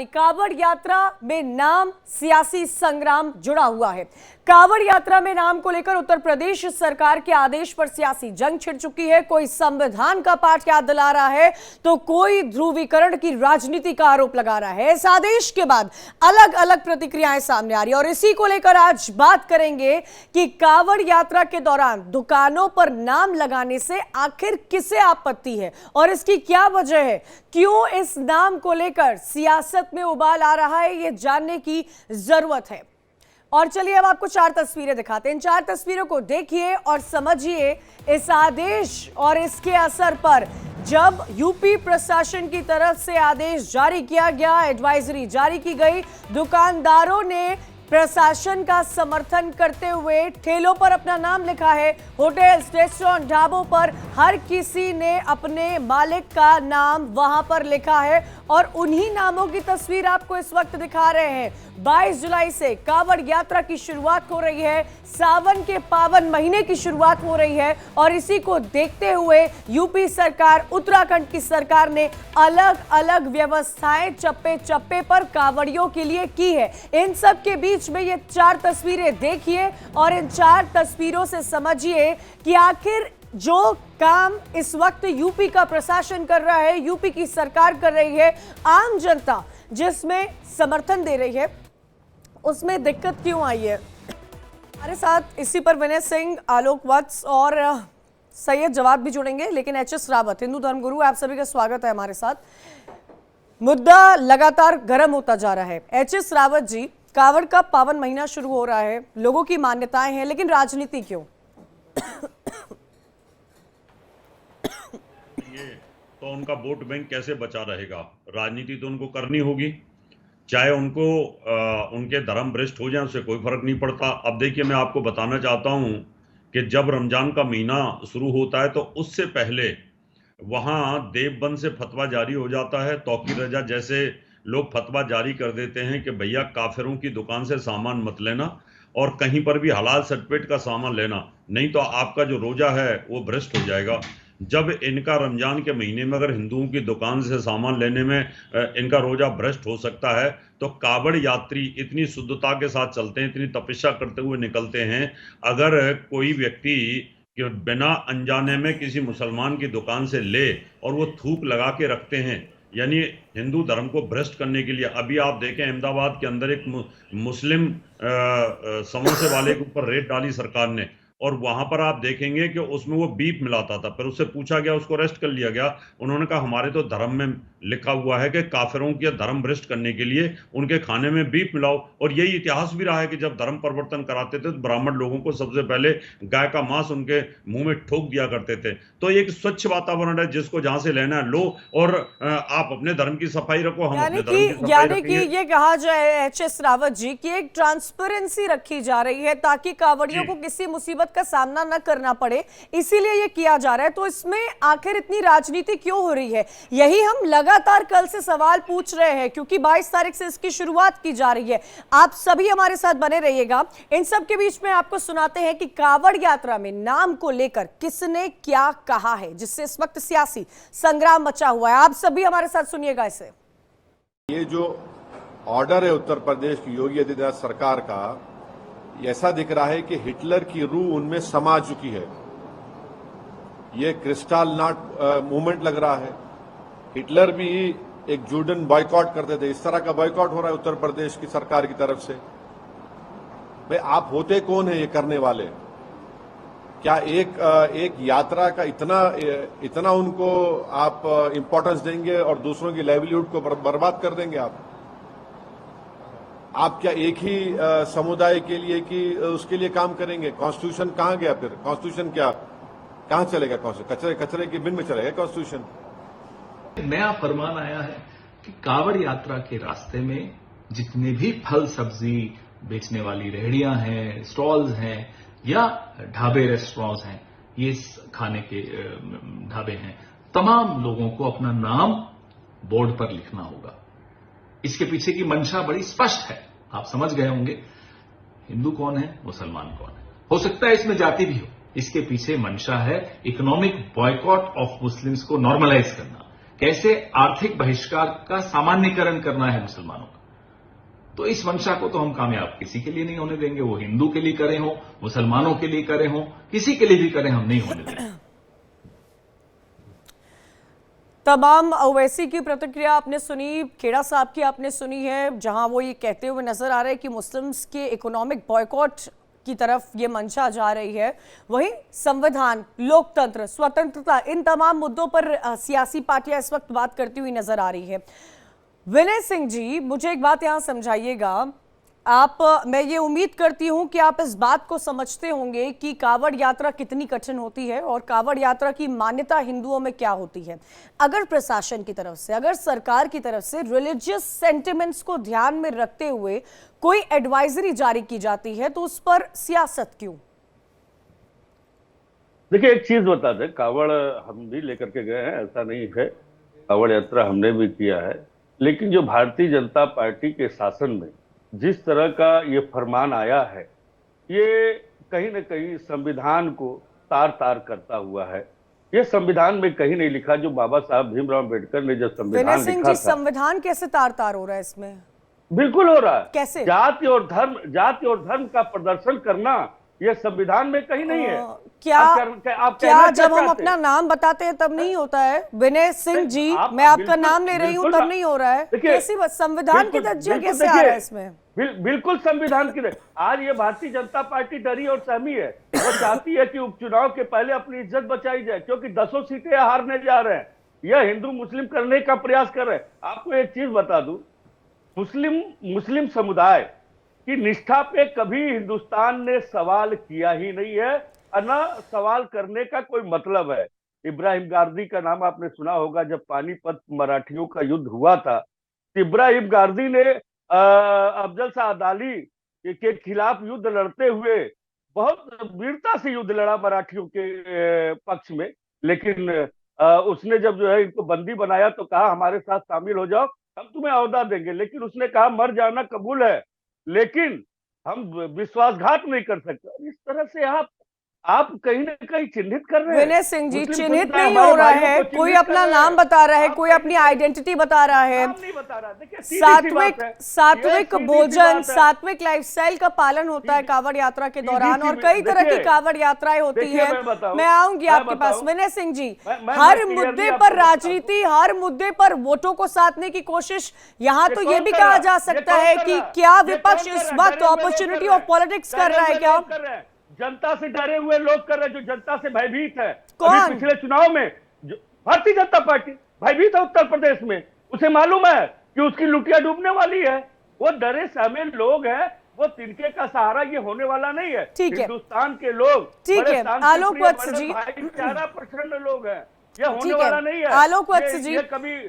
यानी कांवड़ यात्रा में नाम सियासी संग्राम जुड़ा हुआ है। कांवड़ यात्रा में नाम को लेकर उत्तर प्रदेश सरकार के आदेश पर सियासी जंग छिड़ चुकी है। कोई संविधान का पाठ याद दिला रहा है तो कोई ध्रुवीकरण की राजनीति का आरोप लगा रहा है। इस आदेश के बाद अलग अलग प्रतिक्रियाएं सामने आ रही है और इसी को लेकर आज बात करेंगे कि कांवड़ यात्रा के दौरान दुकानों पर नाम लगाने से आखिर किसे आपत्ति है और इसकी क्या वजह है, क्यों इस नाम को लेकर सियासत में उबाल आ रहा है, ये जानने की जरूरत है। और चलिए अब आपको 4 तस्वीरें दिखाते हैं। इन 4 तस्वीरों को देखिए और समझिए इस आदेश और इसके असर पर। जब यूपी प्रशासन की तरफ से आदेश जारी किया गया, एडवाइजरी जारी की गई, दुकानदारों ने प्रशासन का समर्थन करते हुए ठेलों पर अपना नाम लिखा है। होटल, रेस्टोरेंट, ढाबों पर हर किसी ने अपने मालिक का नाम वहां पर लिखा है और उन्हीं नामों की तस्वीर आपको इस वक्त दिखा रहे हैं। 22 जुलाई से कांवड़ यात्रा की शुरुआत हो रही है, सावन के पावन महीने की शुरुआत हो रही है और इसी को देखते हुए यूपी सरकार, उत्तराखंड की सरकार ने अलग अलग व्यवस्थाएं चप्पे चप्पे पर कांवड़ियों के लिए की है। इन सब के बीच में ये 4 तस्वीरें देखिए और इन 4 तस्वीरों से समझिए कि आखिर जो काम इस वक्त यूपी का प्रशासन कर रहा है, यूपी की सरकार कर रही है, आम जनता जिसमें समर्थन दे रही है, उसमें दिक्कत क्यों आई है। हमारे साथ इसी पर विनय सिंह, आलोक वत्स और सैयद जवाद भी जुड़ेंगे, लेकिन एच.एस. रावत, हिंदू धर्मगुरु, आप सभी का स्वागत है हमारे साथ। मुद्दा लगातार गर्म होता जा रहा है। एच.एस. रावत जी, कांवड़ का पावन महीना शुरू हो रहा है, लोगों की मान्यताएं हैं, लेकिन राजनीति क्यों? तो उनका वोट बैंक कैसे बचा रहेगा? राजनीति तो उनको करनी होगी, चाहे उनको उनके धर्म भ्रष्ट हो जाए, उससे कोई फर्क नहीं पड़ता। अब देखिए, मैं आपको बताना चाहता हूं कि जब रमजान का महीना शुरू होता है तो उससे पहले वहां देवबंद से फतवा जारी हो जाता है। तौकीर रजा जैसे लोग फतवा जारी कर देते हैं कि भैया काफिरों की दुकान से सामान मत लेना और कहीं पर भी हलाल सर्टिफिकेट का सामान लेना, नहीं तो आपका जो रोजा है वो भ्रष्ट हो जाएगा। जब इनका रमजान के महीने में अगर हिंदुओं की दुकान से सामान लेने में इनका रोजा भ्रष्ट हो सकता है, तो कांवड़ यात्री इतनी शुद्धता के साथ चलते हैं, इतनी तपस्या करते हुए निकलते हैं। अगर कोई व्यक्ति बिना अनजाने में किसी मुसलमान की दुकान से ले और वो थूक लगा के रखते हैं, यानी हिंदू धर्म को भ्रष्ट करने के लिए। अभी आप देखें, अहमदाबाद के अंदर एक मुस्लिम समोसे वाले के ऊपर रेड डाली सरकार ने और वहां पर आप देखेंगे कि उसमें वो बीफ मिलाता था, फिर उससे पूछा गया, उसको अरेस्ट कर लिया गया। उन्होंने कहा हमारे तो धर्म में लिखा हुआ है कि काफिरों के धर्म भ्रष्ट करने के लिए उनके खाने में बीफ मिलाओ। और यही इतिहास भी रहा है कि जब धर्म परिवर्तन कराते थे तो ब्राह्मण लोगों को सबसे पहले गाय का मांस उनके मुंह में ठोक दिया करते थे। तो एक स्वच्छ वातावरण है, जिसको जहां से लेना है लो और आप अपने धर्म की सफाई रखो, हम अपने धर्म की सफाई रखेंगे। ये कहा जाए एच.एस. रावत जी की एक ट्रांसपेरेंसी रखी जा रही है ताकि कांवड़ियों को किसी मुसीबत का सामना न करना पड़े, इसीलिए ये किया जा रहा है। तो इसमें आखिर इतनी राजनीति क्यों हो रही है? यही हम लगातार कल से सवाल पूछ रहे हैं, क्योंकि 22 तारीख से इसकी शुरुआत की जा रही है। आप सभी हमारे साथ बने रहिएगा। इन सब के बीच में आपको सुनाते हैं कि कांवड़ यात्रा में नाम को लेकर किसने क्या कहा है, जिससे इस वक्त सियासी संग्राम मचा हुआ है। आप सभी हमारे साथ सुनिएगा इसे। ये जो ऑर्डर है उत्तर प्रदेश की योगी आदित्यनाथ सरकार का, ऐसा दिख रहा है कि हिटलर की रूह उनमें समा चुकी है। ये क्रिस्टल नॉट मूवमेंट लग रहा है। हिटलर भी एक जूडन बॉयकॉट करते थे, इस तरह का बॉयकॉट हो रहा है उत्तर प्रदेश की सरकार की तरफ से। भाई, आप होते कौन है ये करने वाले? क्या एक यात्रा का इतना उनको आप इंपॉर्टेंस देंगे और दूसरों की लाइवलीहुड को बर्बाद कर देंगे? आप क्या एक ही समुदाय के लिए कि उसके लिए काम करेंगे? कॉन्स्टिट्यूशन कहां गया फिर? कॉन्स्टिट्यूशन कहां चलेगा? कचरे कचरे के बिन में चलेगा कॉन्स्टिट्यूशन? नया फरमान आया है कि कांवड़ यात्रा के रास्ते में जितने भी फल सब्जी बेचने वाली रेहड़ियां हैं, स्टॉल्स हैं या ढाबे रेस्टोरेंट्स हैं, ये खाने के ढाबे हैं, तमाम लोगों को अपना नाम बोर्ड पर लिखना होगा। इसके पीछे की मंशा बड़ी स्पष्ट है, आप समझ गए होंगे। हिंदू कौन है, मुसलमान कौन है, हो सकता है इसमें जाति भी हो। इसके पीछे मंशा है इकोनॉमिक बॉयकॉट ऑफ मुस्लिम्स को नॉर्मलाइज करना, कैसे आर्थिक बहिष्कार का सामान्यकरण करना है मुसलमानों का। तो इस मंशा को तो हम कामयाब किसी के लिए नहीं होने देंगे, वो हिंदू के लिए करे हो, मुसलमानों के लिए करे हो, किसी के लिए भी करें, हम नहीं होने देंगे। तमाम ओवैसी की प्रतिक्रिया आपने सुनी, खेड़ा साहब की आपने सुनी है, जहां वो ये कहते हुए नजर आ रहे हैं कि मुस्लिम्स के इकोनॉमिक बॉयकॉट की तरफ ये मंशा जा रही है। वहीं संविधान, लोकतंत्र, स्वतंत्रता, इन तमाम मुद्दों पर सियासी पार्टियां इस वक्त बात करती हुई नजर आ रही है। विनय सिंह जी, मुझे एक बात यहां समझाइएगा। मैं ये उम्मीद करती हूं कि आप इस बात को समझते होंगे कि कांवड़ यात्रा कितनी कठिन होती है और कांवड़ यात्रा की मान्यता हिंदुओं में क्या होती है। अगर प्रशासन की तरफ से, अगर सरकार की तरफ से रिलीजियस सेंटिमेंट्स को ध्यान में रखते हुए कोई एडवाइजरी जारी की जाती है तो उस पर सियासत क्यों? देखिए, एक चीज बता दें, कांवड़ हम भी लेकर के गए हैं, ऐसा नहीं है। कांवड़ यात्रा हमने भी किया है, लेकिन जो भारतीय जनता पार्टी के शासन में जिस तरह का ये फरमान आया है, ये कहीं न कहीं संविधान को तार तार करता हुआ है। ये संविधान में कहीं नहीं लिखा, जो बाबा साहब भीमराव अम्बेडकर ने जब विनय संविधान सिंह लिखा जी, था। संविधान कैसे तार तार हो रहा है इसमें? बिल्कुल हो रहा है। कैसे? जाति और धर्म का प्रदर्शन करना ये संविधान में कहीं नहीं है। क्या जब हम अपना नाम बताते हैं तब नहीं होता है? विनय सिंह जी, मैं आपका नाम ले रही हूँ तब नहीं हो रहा है? कैसी संविधान की धज्जियां कैसे आ रहा है इसमें? बिल्कुल संविधान की। आज ये भारतीय जनता पार्टी डरी और सहमी है। वो चाहती है कि उपचुनाव के पहले अपनी इज्जत बचाई जाए, क्योंकि 10 सीटें हारने जा रहे हैं। यह हिंदू मुस्लिम करने का प्रयास कर रहे हैं। आपको एक चीज बता दूं, मुस्लिम समुदाय की निष्ठा पे कभी हिंदुस्तान ने सवाल किया ही नहीं है, और न सवाल करने का कोई मतलब है। इब्राहिम गारदी का नाम आपने सुना होगा। जब पानीपत मराठियों का युद्ध हुआ था, तो इब्राहिम गारदी ने अफजल शाह अब्दाली के खिलाफ युद्ध लड़ते हुए बहुत वीरता से युद्ध लड़ा मराठियों के पक्ष में। लेकिन उसने जब जो है इनको बंदी बनाया तो कहा हमारे साथ शामिल हो जाओ, हम तुम्हें ओहदा देंगे। लेकिन उसने कहा मर जाना कबूल है, लेकिन हम विश्वासघात नहीं कर सकते। इस तरह से आप कहीं ना कहीं चिन्हित कर रहे हैं। विनय सिंह जी, चिन्हित नहीं हो रहा है, कोई अपना नाम बता रहा है, कोई अपनी आइडेंटिटी बता रहा है। सात्विक भोजन, सात्विक लाइफस्टाइल का पालन होता है कांवड़ यात्रा के दौरान, और कई तरह की कांवड़ यात्राएं होती हैं। मैं आऊंगी आपके पास। विनय सिंह जी, हर मुद्दे पर राजनीति, हर मुद्दे पर वोटों को साधने की कोशिश, यहाँ तो ये भी कहा जा सकता है कि क्या विपक्ष इस वक्त अपॉर्चुनिटी ऑफ पॉलिटिक्स कर रहा है? क्या जनता से डरे हुए लोग कर रहे हैं, जो जनता से भयभीत है। कौन? पिछले चुनाव में भारतीय जनता पार्टी भयभीत है उत्तर प्रदेश में। उसे मालूम है कि उसकी लुटिया डूबने वाली है। वो डरे सहमे लोग हैं, वो तिनके का सहारा ये होने वाला नहीं है। हिंदुस्तान के लोग, ठीक है, आलोक वत्स जी, भाईचारा प्रसन्न लोग हैं, ये होने वाला नहीं है। आलोक वत्स जी,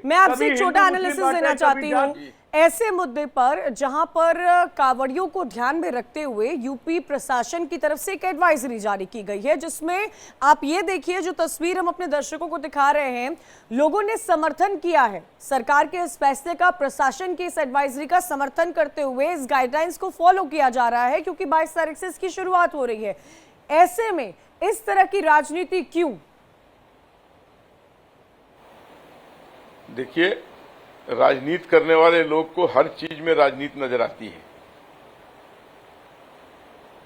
मैं आपसे एक छोटा एनालिसिस देना चाहती हूँ। ऐसे मुद्दे पर जहां पर कांवड़ियों को ध्यान में रखते हुए यूपी प्रशासन की तरफ से एक एडवाइजरी जारी की गई है, जिसमें आप ये देखिए, जो तस्वीर हम अपने दर्शकों को दिखा रहे हैं, लोगों ने समर्थन किया है सरकार के इस फैसले का। प्रशासन की इस एडवाइजरी का समर्थन करते हुए इस गाइडलाइंस को फॉलो किया जा रहा है, क्योंकि 22 तारीख से इसकी शुरुआत हो रही है। ऐसे में इस तरह की राजनीति क्यों? देखिए, राजनीति करने वाले लोग को हर चीज में राजनीति नजर आती है,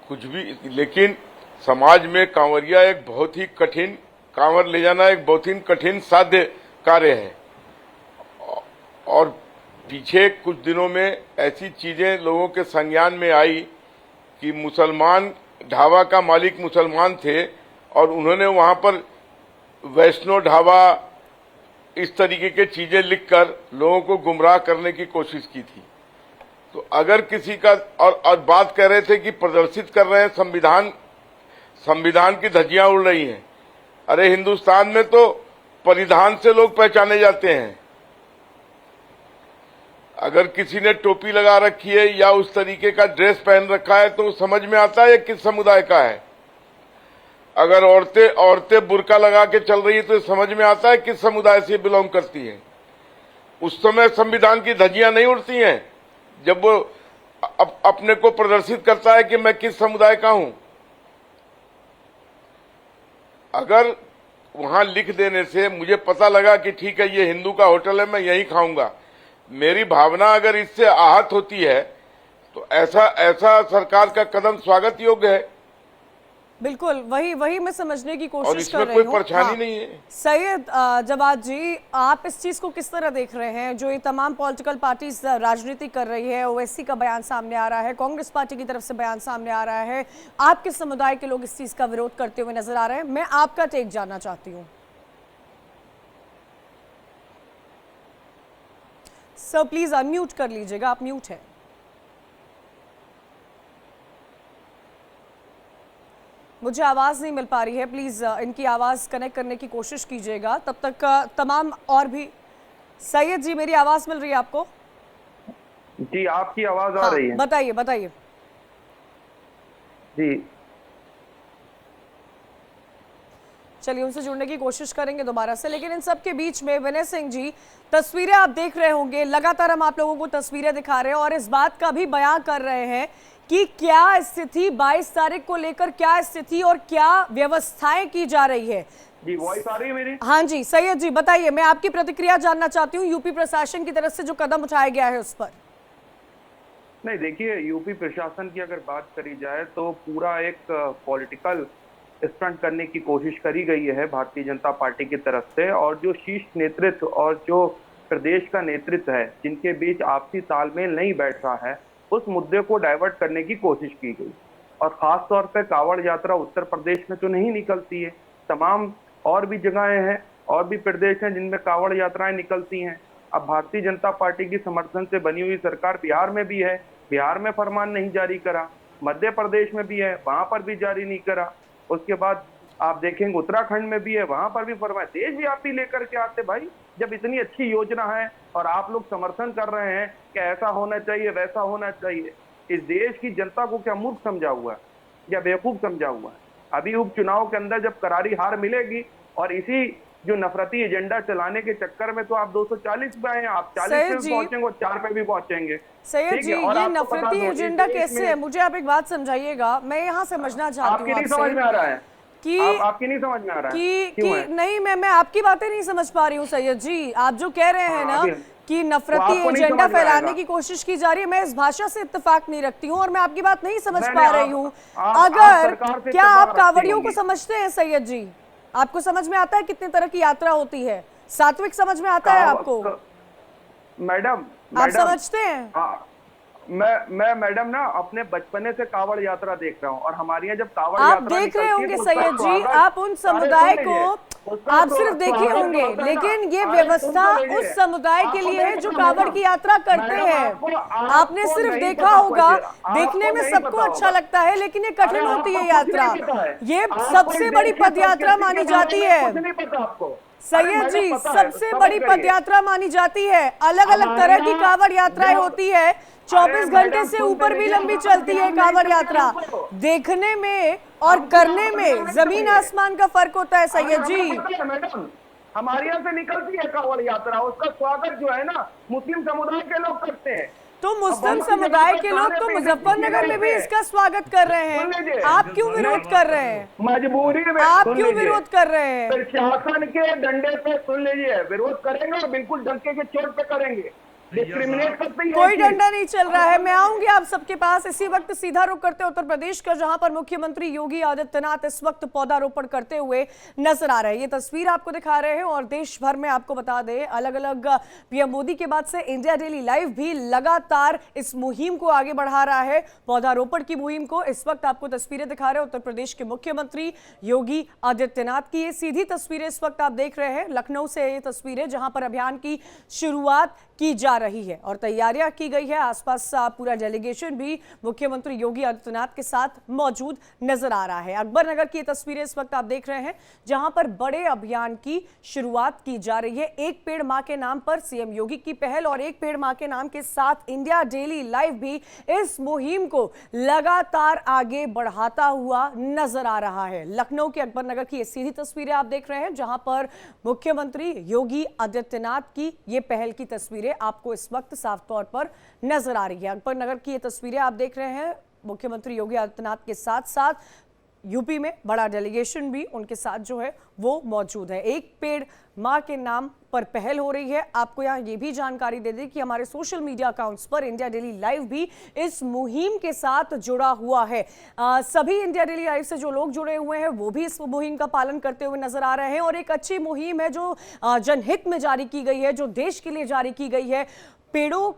कुछ भी। लेकिन समाज में कांवरिया एक बहुत ही कठिन, कांवर ले जाना एक बहुत ही कठिन साध्य कार्य है। और पीछे कुछ दिनों में ऐसी चीजें लोगों के संज्ञान में आई कि मुसलमान, ढाबा का मालिक मुसलमान थे और उन्होंने वहां पर वैष्णो ढाबा इस तरीके के चीजें लिखकर लोगों को गुमराह करने की कोशिश की थी। तो अगर किसी का और बात कर रहे थे कि प्रदर्शित कर रहे हैं संविधान की धज्जियां उड़ रही हैं। अरे हिंदुस्तान में तो परिधान से लोग पहचाने जाते हैं। अगर किसी ने टोपी लगा रखी है या उस तरीके का ड्रेस पहन रखा है तो समझ में आता है किस समुदाय का है। अगर औरतें बुर्का लगा के चल रही है तो समझ में आता है किस समुदाय से बिलोंग करती है। उस समय संविधान की धज्जियां नहीं उड़ती हैं जब वो अपने को प्रदर्शित करता है कि मैं किस समुदाय का हूं। अगर वहां लिख देने से मुझे पता लगा कि ठीक है ये हिंदू का होटल है, मैं यहीं खाऊंगा। मेरी भावना अगर इससे आहत होती है तो ऐसा सरकार का कदम स्वागत योग्य है बिल्कुल वही मैं समझने की और कोशिश कर इसमें रही कोई हूँ। परेशानी नहीं है। सैयद जवाद जी, आप इस चीज को किस तरह देख रहे हैं जो ये तमाम पॉलिटिकल पार्टीज राजनीति कर रही है? ओवैसी का बयान सामने आ रहा है, कांग्रेस पार्टी की तरफ से बयान सामने आ रहा है, आपके समुदाय के लोग इस चीज का विरोध करते हुए नजर आ रहे हैं। मैं आपका टेक जानना चाहती हूँ। सर प्लीज अनम्यूट कर लीजिएगा, आप म्यूट है। मुझे आवाज़ नहीं मिल पा रही है, प्लीज़ इनकी आवाज़ कनेक्ट करने की कोशिश कीजिएगा। तब तक तमाम और भी। सैयद जी, मेरी आवाज़ मिल रही है आपको? जी, आपकी आवाज़ आ रही है। बताइए बताइए। जी, चलिए उनसे जुड़ने की कोशिश करेंगे दोबारा से। लेकिन इन सब के बीच में विनय सिंह जी, तस्वीरें आप देख रहे होंगे, लगातार हम आप लोगों को तस्वीरें दिखा रहे हैं और इस बात का भी बयान कर रहे हैं कि क्या स्थिति 22 तारीख को लेकर, क्या स्थिति और क्या व्यवस्थाएं की जा रही है। जी, वॉइस आ रही है मेरी? हाँ जी सैयद जी, बताइए, मैं आपकी प्रतिक्रिया जानना चाहती हूँ यूपी प्रशासन की तरफ से जो कदम उठाया गया है उस पर। नहीं, देखिए, यूपी प्रशासन की अगर बात करी जाए तो पूरा एक पॉलिटिकल स्टंट करने की कोशिश करी गई है भारतीय जनता पार्टी की तरफ से, और जो शीर्ष नेतृत्व और जो प्रदेश का नेतृत्व है जिनके बीच आपसी तालमेल नहीं बैठ रहा है, उस मुद्दे को डाइवर्ट करने की कोशिश की गई। और खास तौर पे कांवड़ यात्रा उत्तर प्रदेश में तो नहीं निकलती है, तमाम और भी जगहें हैं और भी प्रदेश हैं जिनमें कांवड़ यात्राएं निकलती हैं। अब भारतीय जनता पार्टी की समर्थन से बनी हुई सरकार बिहार में भी है, बिहार में फरमान नहीं जारी करा, मध्य प्रदेश में भी है, वहां पर भी जारी नहीं करा। उसके बाद आप देखेंगे उत्तराखंड में भी है, वहां पर भी फरमान। देशव्यापी लेकर के आते भाई, जब इतनी अच्छी योजना है और आप लोग समर्थन कर रहे हैं कि ऐसा होना चाहिए वैसा होना चाहिए। इस देश की जनता को क्या मूर्ख समझा हुआ है या बेवकूफ समझा हुआ है? अभी उपचुनाव के अंदर जब करारी हार मिलेगी और इसी जो नफरती एजेंडा चलाने के चक्कर में तो आप 240 पे आए, आप 40 पे भी पहुंचेंगे और 4 पे भी पहुंचेंगे। सैयद जी, ये नफरती एजेंडा कैसे है? मुझे आप एक बात समझाइएगा, मैं यहाँ समझना चाहती हूँ। आपकी नहीं समझ में आ रहा है कि आपकी नहीं समझ में आ रहा है कि नहीं, मैं आपकी बातें नहीं समझ पा रही हूँ सैयद जी। आप जो कह रहे हैं ना कि नफरती एजेंडा फैलाने की कोशिश की जा रही है, मैं इस भाषा से इत्तेफाक नहीं रखती हूँ और मैं आपकी बात नहीं समझ पा रही हूँ। अगर क्या आप कांवड़ियों को समझते हैं सैयद जी? आपको समझ में आता है कितने तरह की यात्रा होती है? सात्विक समझ में आता है आपको? मैडम आप समझते हैं? मैं मैडम ना अपने बचपने से कांवड़ यात्रा देख रहा हूँ और हमारे यहाँ जब कांवड़ आप यात्रा देख रहे होंगे तो सैयद जी, आप उन समुदाय को आप सिर्फ देखे होंगे, लेकिन ये व्यवस्था उस समुदाय के लिए है जो कांवड़ की यात्रा करते हैं। आपने सिर्फ देखा होगा, देखने में सबको अच्छा लगता है, लेकिन ये कठिन होती है यात्रा। ये सबसे बड़ी पदयात्रा मानी जाती है सैयद जी, सबसे बड़ी पदयात्रा मानी जाती है। अलग अलग तरह की कांवड़ यात्राएं होती है, 24 घंटे से ऊपर भी लंबी चलती है कांवड़ यात्रा। देखने में और करने में जमीन आसमान का फर्क होता है सैयद जी। मैडम, हमारे यहाँ से निकलती है कांवड़ यात्रा, उसका स्वागत जो है ना मुस्लिम समुदाय के लोग करते हैं। तो मुस्लिम समुदाय के लोग तो मुजफ्फरनगर में भी इसका स्वागत कर रहे हैं, आप क्यों विरोध कर रहे हैं? मजबूरी में आप क्यों विरोध कर रहे हैं? प्रशासन के डंडे पे सुन लीजिए, विरोध करेंगे और बिल्कुल डंके के चोट पे करेंगे। डिस्क्रिमिनेट करते ही कोई डंडा नहीं चल रहा है। मैं आऊंगी आप सबके पास। इसी वक्त सीधा रुख करते उत्तर प्रदेश का, जहां पर मुख्यमंत्री योगी आदित्यनाथ इस वक्त पौधारोपण करते हुए नजर आ रहे हैं। ये तस्वीर आपको दिखा रहे हैं और देश भर में आपको बता दें, अलग अलग पीएम मोदी के बाद से इंडिया डेली लाइव भी लगातार इस मुहिम को आगे बढ़ा रहा है, पौधारोपण की मुहिम को। इस वक्त आपको तस्वीरें दिखा रहे हैं उत्तर प्रदेश के मुख्यमंत्री योगी आदित्यनाथ की। ये सीधी तस्वीरें इस वक्त आप देख रहे हैं लखनऊ से, ये तस्वीरें जहां पर अभियान की शुरुआत की जा रही है और तैयारियां की गई है। आसपास पूरा डेलीगेशन भी मुख्यमंत्री योगी आदित्यनाथ के साथ मौजूद नजर आ रहा है। अकबर नगर की तस्वीरें इस वक्त आप देख रहे हैं जहां पर बड़े अभियान की शुरुआत की जा रही है। एक पेड़ मां के नाम पर सीएम योगी की पहल और एक पेड़ मां के नाम के साथ इंडिया डेली लाइव भी इस मुहिम को लगातार आगे बढ़ाता हुआ नजर आ रहा है। लखनऊ के अकबर नगर की ये सीधी तस्वीरें आप देख रहे हैं जहां पर मुख्यमंत्री योगी आदित्यनाथ की ये पहल की तस्वीरें आपको इस वक्त साफ तौर पर नजर आ रही है। अकबर नगर की ये तस्वीरें आप देख रहे हैं मुख्यमंत्री योगी आदित्यनाथ के साथ साथ यूपी में बड़ा डेलीगेशन भी उनके साथ जो है वो मौजूद है। एक पेड़ मां के नाम पर पहल हो रही है। आपको यहाँ ये भी जानकारी दे दें कि हमारे सोशल मीडिया अकाउंट्स पर इंडिया डेली लाइव भी इस मुहिम के साथ जुड़ा हुआ है। सभी इंडिया डेली लाइव से जो लोग जुड़े हुए हैं वो भी इस मुहिम का पालन करते हुए नजर आ रहे हैं और एक अच्छी मुहिम है जो जनहित में जारी की गई है, जो देश के लिए जारी की गई है। पेड़ों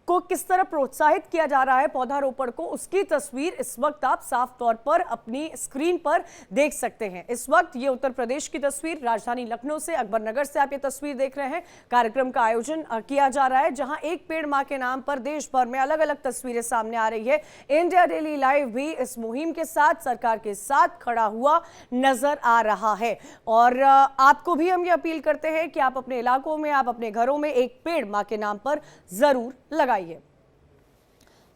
को किस तरह प्रोत्साहित किया जा रहा है पौधारोपण को, उसकी तस्वीर इस वक्त आप साफ तौर पर अपनी स्क्रीन पर देख सकते हैं। इस वक्त ये उत्तर प्रदेश की तस्वीर, राजधानी लखनऊ से, अकबर नगर से आप ये तस्वीर देख रहे हैं। कार्यक्रम का आयोजन किया जा रहा है जहां एक पेड़ मां के नाम पर देश भर में अलग अलग तस्वीरें सामने आ रही है। इंडिया डेली लाइव भी इस मुहिम के साथ, सरकार के साथ खड़ा हुआ नजर आ रहा है। और आपको भी हम ये अपील करते हैं कि आप अपने इलाकों में, आप अपने घरों में एक पेड़ मां के नाम पर जरूर लगाइए।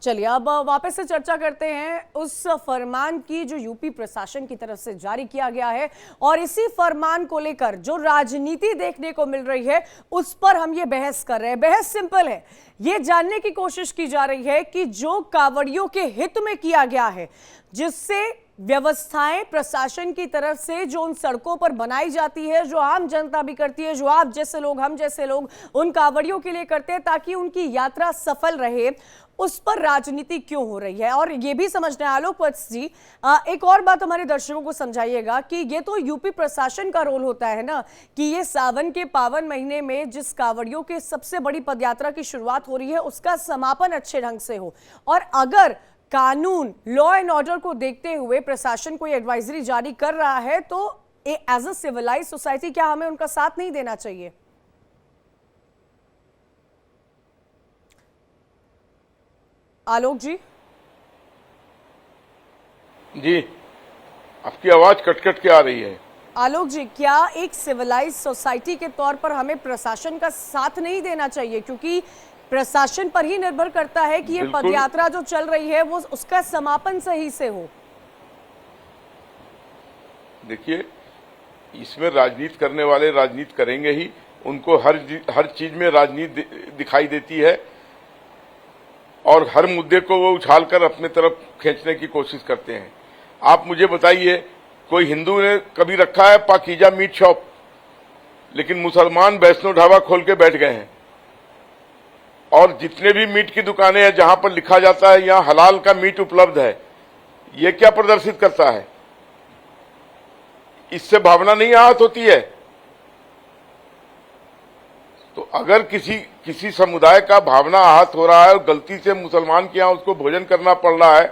चलिए अब वापस से चर्चा करते हैं उस फरमान की जो यूपी प्रशासन की तरफ से जारी किया गया है और इसी फरमान को लेकर जो राजनीति देखने को मिल रही है उस पर हम ये बहस कर रहे हैं। बहस सिंपल है, ये जानने की कोशिश की जा रही है कि जो कांवड़ियों के हित में किया गया है, जिससे व्यवस्थाएं प्रशासन की तरफ से जो उन सड़कों पर बनाई जाती है, जो आम जनता भी करती है, जो आप जैसे लोग, हम जैसे लोग उन कांवड़ियों के लिए करते हैं ताकि उनकी यात्रा सफल रहे, उस पर राजनीति क्यों हो रही है। और ये भी समझना है आलोक वत्स जी, एक और बात हमारे दर्शकों को समझाइएगा कि ये तो यूपी प्रशासन का रोल होता है ना कि ये सावन के पावन महीने में जिस कांवड़ियों के सबसे बड़ी पदयात्रा की शुरुआत हो रही है उसका समापन अच्छे ढंग से हो। और अगर कानून, लॉ एंड ऑर्डर को देखते हुए प्रशासन को एडवाइजरी जारी कर रहा है तो एज अ सिविलाइज्ड सोसाइटी क्या हमें उनका साथ नहीं देना चाहिए? आलोक जी जी, आपकी आवाज कट-कट के आ रही है। आलोक जी, क्या एक सिविलाइज्ड सोसाइटी के तौर पर हमें प्रशासन का साथ नहीं देना चाहिए, क्योंकि प्रशासन पर ही निर्भर करता है कि ये पदयात्रा जो चल रही है वो उसका समापन सही से हो। देखिए, इसमें राजनीति करने वाले राजनीति करेंगे ही, उनको हर चीज में राजनीति दिखाई देती है और हर मुद्दे को वो उछालकर अपने तरफ खींचने की कोशिश करते हैं। आप मुझे बताइए, कोई हिंदू ने कभी रखा है पाकीजा मीट शॉप, लेकिन मुसलमान वैष्णो ढाबा खोल के बैठ गए हैं। और जितने भी मीट की दुकानें हैं जहां पर लिखा जाता है यहां हलाल का मीट उपलब्ध है, ये क्या प्रदर्शित करता है? इससे भावना नहीं आहत होती है? तो अगर किसी समुदाय का भावना आहत हो रहा है और गलती से मुसलमान के यहां उसको भोजन करना पड़ रहा है,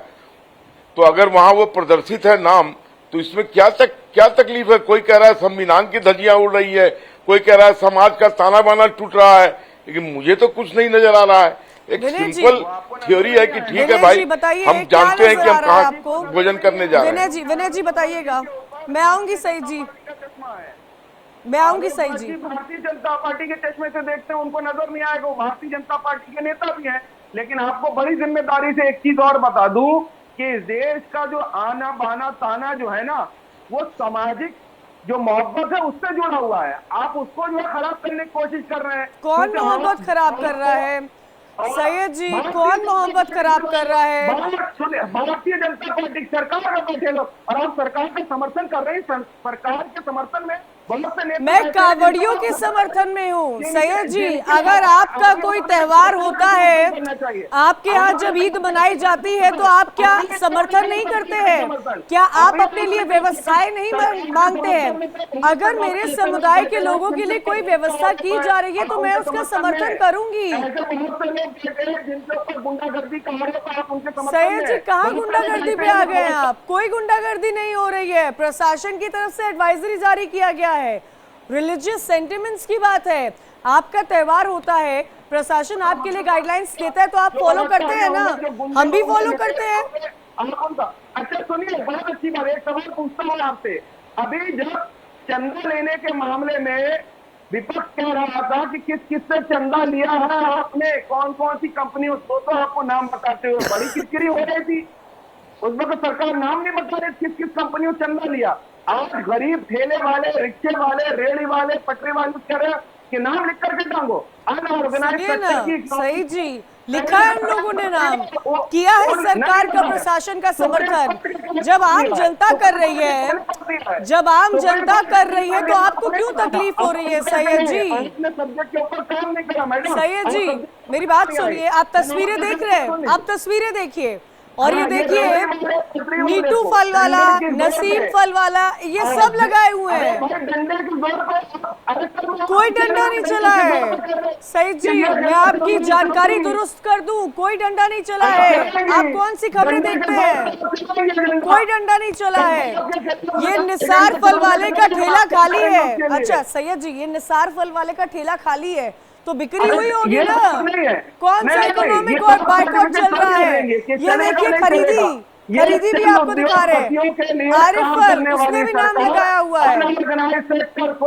तो अगर वहां वो प्रदर्शित है नाम, तो इसमें क्या तकलीफ है? कोई कह रहा है संविधान की धज्जियां उड़ रही है, कोई कह रहा है समाज का ताना बाना टूट रहा है, लेकिन मुझे तो कुछ नहीं नजर आ रहा है। एक सिंपल थ्योरी है कि ठीक है भाई, हम जानते हैं कि हम कहाँ भोजन करने जा रहे हैं। विनय जी बताइएगा। मैं आऊंगी सही जी, मैं आऊंगी सही जी। भारतीय जनता पार्टी के चश्मे से देखते हैं, उनको नजर नहीं आएगा, वो भारतीय जनता पार्टी के नेता भी हैं। लेकिन आपको बड़ी जिम्मेदारी से एक चीज और बता दूं कि इस देश का जो आना बाना ताना जो है ना, वो सामाजिक जो मोहब्बत है उससे जुड़ा हुआ है। आप उसको जो है खराब करने की कोशिश कर रहे हैं। कौन मोहब्बत खराब कर रहा है सैयद जी? कौन मोहब्बत खराब कर रहा है? भारतीय जनता पार्टी सरकार में बैठे लोग, और आप सरकार का समर्थन कर रहे हैं। सरकार के समर्थन में मैं कांवड़ियों के समर्थन में हूँ सैयद जी। अगर आपका कोई त्योहार होता है, आपके यहाँ जब ईद मनाई जाती है, तो आप क्या समर्थन नहीं करते हैं? क्या आप अपने लिए व्यवस्थाएं नहीं मांगते हैं? अगर मेरे समुदाय के लोगों के लिए कोई व्यवस्था की जा रही है तो मैं उसका समर्थन करूंगी। सैयद जी, कहाँ गुंडागर्दी पे आ गए हैं आप? कोई गुंडागर्दी नहीं हो रही है। प्रशासन की तरफ से एडवाइजरी जारी किया गया है, रिलीजियस सेंटिमेंट्स की बात है। आपका त्योहार होता है, प्रशासन आपके लिए गाइडलाइंस देता है तो आप फॉलो करते हैं ना, हम भी फॉलो करते हैं। अच्छा सुनिए, बहुत अच्छी बात, एक सवाल पूछता हूँ आपसे। अभी जब चंदा लेने के मामले में विपक्ष कह रहा था कि किस किस से चंदा लिया है आपने, कौन कौन सी कंपनियों, तो आपको नाम बताते हुए बड़ी किरकिरी हो रही थी। उस वक्त सरकार नाम नहीं बता रही किस किस कंपनियों चंदा लिया। आज गरीब ठेले वाले, रिक्शे वाले, रेड़ी वाले, पटरी वाले कह रहे हैं कि नाम लिख करके टांगो। सही जी, लिखा है उन लोगों ने नाम, किया है सरकार का, प्रशासन का समर्थन। जब आम जनता कर रही है, जब आम जनता कर रही है तो आपको क्यों तकलीफ हो रही है सैयद जी? सैयद जी मेरी बात सुनिए, आप तस्वीरें देख रहे हैं, आप तस्वीरें देखिए और ये देखिए नीटू फल वाला, नसीम फल वाला, ये सब लगाए हुए हैं, कोई डंडा नहीं चला है। सैयद जी मैं आपकी जानकारी दुरुस्त कर दूं, कोई डंडा नहीं चला है। आप कौन सी खबरें देखते हैं? कोई डंडा नहीं चला है। ये निसार फल वाले का ठेला खाली है। अच्छा सैयद जी, ये निसार फल वाले का ठेला खाली है तो बिक्री हुई होगी ना? कौन सा इकोनॉमिक और बाइकआउट चल रहा है? ये देखिए खरीदी भी आपको दिखा रहे हैं। आरिफ फल, उसने भी नाम लगाया हुआ है। सेक्टर को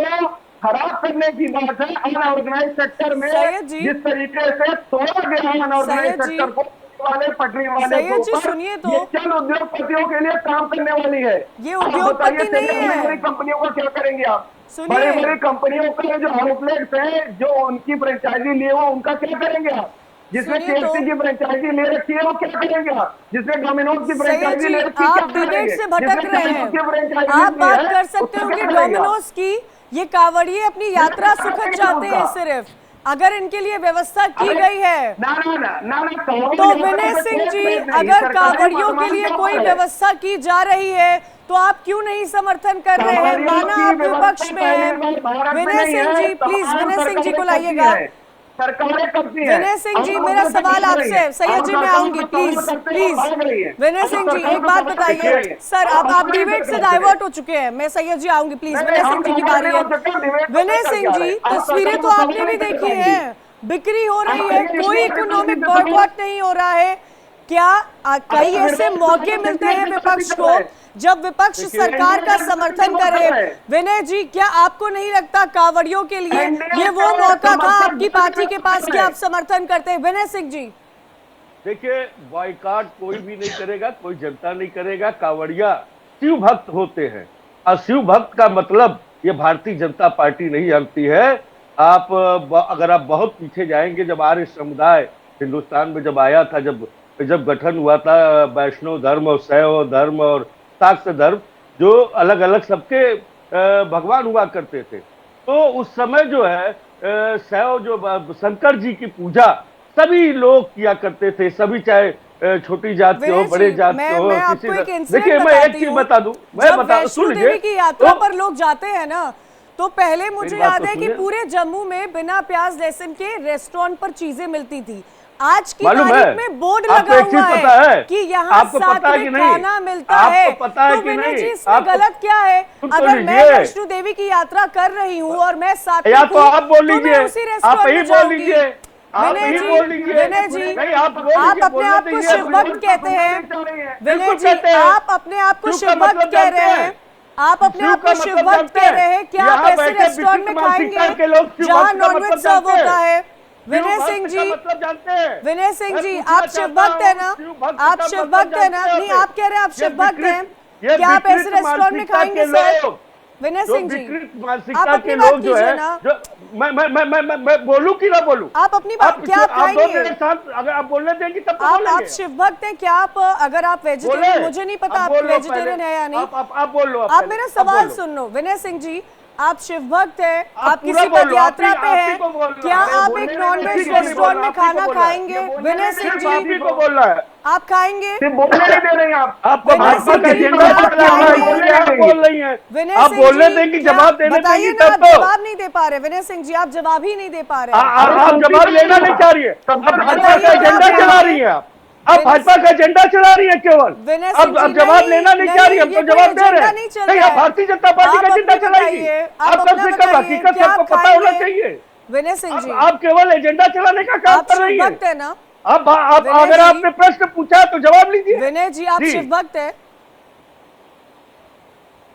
खराब करने की बात है। अनऑर्गेनाइज सेक्टर में जिस तरीके से तोड़ा गया अनऑर्गेनाइज सेक्टर को, वाले पटरी वाले को, सुनिए तो, ये चंद उद्योगपतियों के लिए काम करने वाली है। ये उद्योगपति नहीं है। बड़ी कंपनियों को क्या करेंगे आप? बड़ी बड़ी कंपनियों का जो आउटलेट्स है, जो उनकी फ्रेंचाइजी लिए हो, उनका क्या करेंगे आप? जिसने केएफसी की फ्रेंचाइजी ले रखी है वो क्या करेंगे आप? जिसने डोमिनोज की फ्रेंचाइजी ले रखी है आप डिबेट से भटक रहे हैं। आप बात कर सकते हो कि डोमिनोज की, ये कांवड़िए अपनी यात्रा सुखद चाहते हैं सिर्फ, अगर इनके लिए व्यवस्था की गई है तो विनय सिंह जी, अगर कांवड़ियों के लिए कोई व्यवस्था की जा रही है तो आप क्यों नहीं समर्थन कर रहे हैं? माना आप विपक्ष में हैं। विनय सिंह जी प्लीज, विनय सिंह जी को लाइएगा। सरकारें करती हैं। विनय सिंह जी मेरा सवाल आपसे, सैयद जी मैं आऊंगी, प्लीज। विनय सिंह जी एक बात बताइए सर, अब आप डिबेट से डाइवर्ट हो चुके हैं, मैं सैयद जी आऊंगी प्लीज। विनय सिंह जी की बारी है। विनय सिंह जी तस्वीरें तो आपने भी देखी है, बिक्री हो रही है, कोई इकोनॉमिक बॉयकॉट नहीं हो रहा है। क्या कई ऐसे मौके मिलते हैं विपक्ष को जब विपक्ष सरकार का समर्थन करे? विनय जी क्या आपको नहीं लगता कांवड़ियों के लिए ये वो मौका था आपकी पार्टी के पास कि आप समर्थन करते? विनय सिंह जी देखिए, बॉयकॉट कोई भी नहीं करेगा, कोई जनता नहीं करेगा। कांवड़िया शिव भक्त होते हैं और शिव भक्त का मतलब ये भारतीय जनता पार्टी नहीं जानती है। आप अगर आप बहुत पीछे जाएंगे, जब आर्य समुदाय हिंदुस्तान में जब आया था, जब गठन हुआ था वैष्णव धर्म और शैव धर्म और शाक्त धर्म, जो अलग अलग सबके भगवान हुआ करते थे, तो उस समय जो है शैव जो शंकर जी की पूजा सभी लोग किया करते थे, सभी चाहे छोटी जात के हो, बड़े जात के हो, किसी। देखिए मैं एक चीज बता दूं, सुन लीजिए, की यात्रा पर लोग जाते हैं ना, तो पहले मुझे याद है कि पूरे जम्मू में बिना प्याज लहसुन के रेस्टोरेंट पर चीजें मिलती थी। आज की तारीख में बोर्ड लगा हुआ है कि यहाँ सात्विक खाना मिलता है। तो विनय जी इसमें गलत क्या है? अगर मैं वैष्णो देवी की यात्रा कर रही हूँ और मैं सात्विक हूँ, तो आप बोल लीजिए, उसी रेस्टोरेंट में जाऊंगी। विनय जी आप अपने आप को शिव भक्त कहते हैं। विनय जी आप अपने आप को शिव भक्त कह रहे हैं, आप अपने आप को शिव भक्त कह रहे हैं। क्या आप ऐसे रेस्टोरेंट में खाएंगे जहाँ नॉनवेज सर्व होता है? विनय सिंह जी, विनय सिंह जी आप शिव भक्त है ना? आप शिव भक्त है ना? नहीं, आप कह रहे हैं आप शिव भक्त हैं, क्या आप ऐसे रेस्टोरेंट में खाएंगे सर? विनय सिंह जी आप अपनी बात कीजिए ना। मैं बोलूं कि ना बोलूं? आप अपनी बात, क्या आप खाएंगे? अगर आप बोलने देंगे तब तो आप शिव भक्त हैं क्या? आप अगर आप वेजिटेरियन, मुझे नहीं पता आप वेजिटेरियन है या नहीं, आप बोल लो। आप मेरा सवाल सुन लो। विनय सिंह जी आप शिव भक्त है, आप किसी पद यात्रा पे हैं, क्या आप एक नॉनवेज रेस्टोरेंट में खाना खाएंगे? विनय सिंह जी को बोल रहा है, आप खाएंगे? बोलने नहीं दे रहे हैं आप। आपको भाजपा का एजेंडा बोल रही है, आप बोलने देंगे जवाब देने देंगे तब तो। जवाब नहीं दे पा रहे विनय सिंह जी, आप जवाब ही नहीं दे पा रहे। आप जवाब लेना नहीं चाह रही है, आप भाजपा का एजेंडा चला रही है, आप भाजपा का एजेंडा चला रही है केवल। अब जवाब लेना नहीं चाह रही, अब तो जवाब दे रहे हैं। नहीं, आप भारतीय जनता पार्टी का एजेंडा चलाएगी, आप कम से कम हकीकत सबको पता होना चाहिए। विनय सिंह जी आप केवल एजेंडा चलाने का काम कर रही है। है ना? अब अगर आपने प्रश्न पूछा तो जवाब लीजिए। विनय जी आप शिव भक्त है?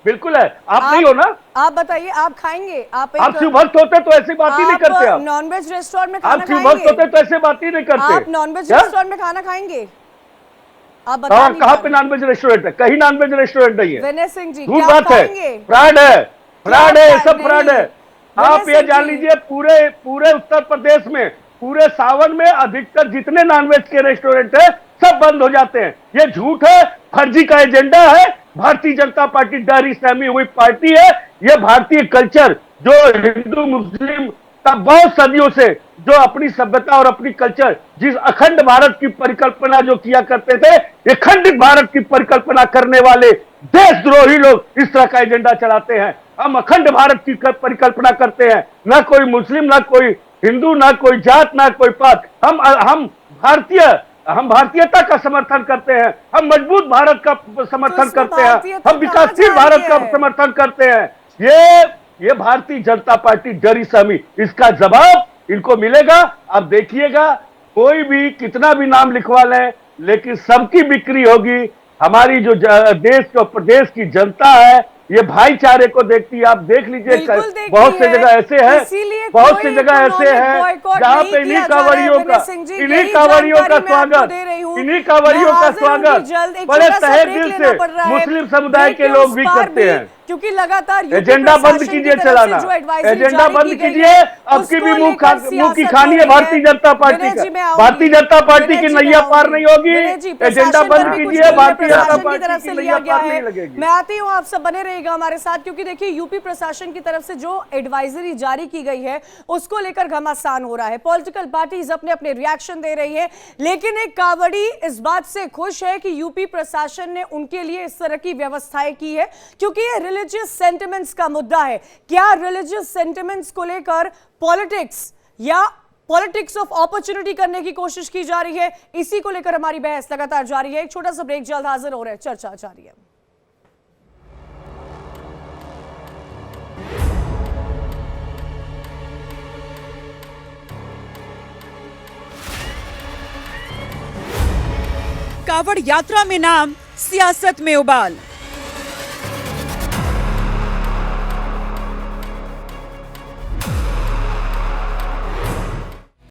बिल्कुल है, आप नहीं हो ना? आप बताइए, आप खाएंगे? आप शिव भक्त होते तो ऐसी बात ही नहीं करते। आप नॉनवेज रेस्टोरेंट में खाना आप शिव भक्त होते तो ऐसी बात ही नहीं करते। आप नॉनवेज रेस्टोरेंट में खाना खाएंगे? आप बताइए कहाँ पे नॉनवेज रेस्टोरेंट है? कहीं नॉनवेज रेस्टोरेंट नहीं है। विनय सिंह जी क्या बात है? फ्रॉड है, फ्रॉड है, सब फ्रॉड है। आप ये जान लीजिए, पूरे उत्तर प्रदेश में पूरे सावन में अधिकतर जितने नॉनवेज के रेस्टोरेंट है सब बंद हो जाते हैं। ये झूठ है, फर्जी का एजेंडा है। भारतीय जनता पार्टी डरी सहमी हुई पार्टी है। ये भारतीय कल्चर जो हिंदू मुस्लिम का बहुत सदियों से जो अपनी सभ्यता और अपनी कल्चर, जिस अखंड भारत की परिकल्पना जो किया करते थे, ये खंडित भारत की परिकल्पना करने वाले देशद्रोही लोग इस तरह का एजेंडा चलाते हैं। हम अखंड भारत की परिकल्पना करते हैं, ना कोई मुस्लिम, ना कोई हिंदू, ना कोई जात, ना कोई पात। हम भारतीयता का समर्थन करते हैं। हम मजबूत भारत का समर्थन करते हैं। हम विकासशील भारत का समर्थन करते हैं। ये भारतीय जनता पार्टी डरी सहमी, इसका जवाब इनको मिलेगा। आप देखिएगा, कोई भी कितना भी नाम लिखवा लें, लेकिन सबकी बिक्री होगी। हमारी जो देश और प्रदेश की जनता है, ये भाईचारे को देखती है। आप देख लीजिए, बहुत से जगह ऐसे है, बहुत सी जगह ऐसे है जहाँ पे इन्हीं कांवरियों का स्वागत बड़े तहे दिल से मुस्लिम समुदाय के लोग भी करते हैं। क्योंकि लगातार एजेंडा बंद कीजिए चलाना, एजेंडा बंद कीजिए। अब की भी मुंह की खानी है भारतीय जनता पार्टी का। भारतीय जनता पार्टी की नैया पार नहीं होगी। एजेंडा बंद कीजिए, भारतीय जनता पार्टी की नैया पार नहीं लगेगी। मैं आती हूँ, आप सब बने रहिएगा हमारे साथ, क्योंकि देखिए यूपी प्रशासन की तरफ से जो एडवाइजरी जारी की गई है उसको लेकर घमासान हो रहा है। पॉलिटिकल पार्टीज अपने अपने रिएक्शन दे रही है, लेकिन एक कांवड़ी इस बात से खुश है कि यूपी प्रशासन ने उनके लिए इस तरह की व्यवस्थाएं की है, क्योंकि ये रिलीजियस सेंटिमेंट्स का मुद्दा है। क्या रिलीजियस सेंटिमेंट्स को लेकर पॉलिटिक्स या पॉलिटिक्स ऑफ अपॉर्चुनिटी करने की कोशिश की जा रही है? इसी को लेकर हमारी बहस लगातार जारी है। एक छोटा सा ब्रेक, जल्द हाजिर हो रहे हैं, चर्चा जारी है। कावड़ यात्रा में नाम, सियासत में उबाल।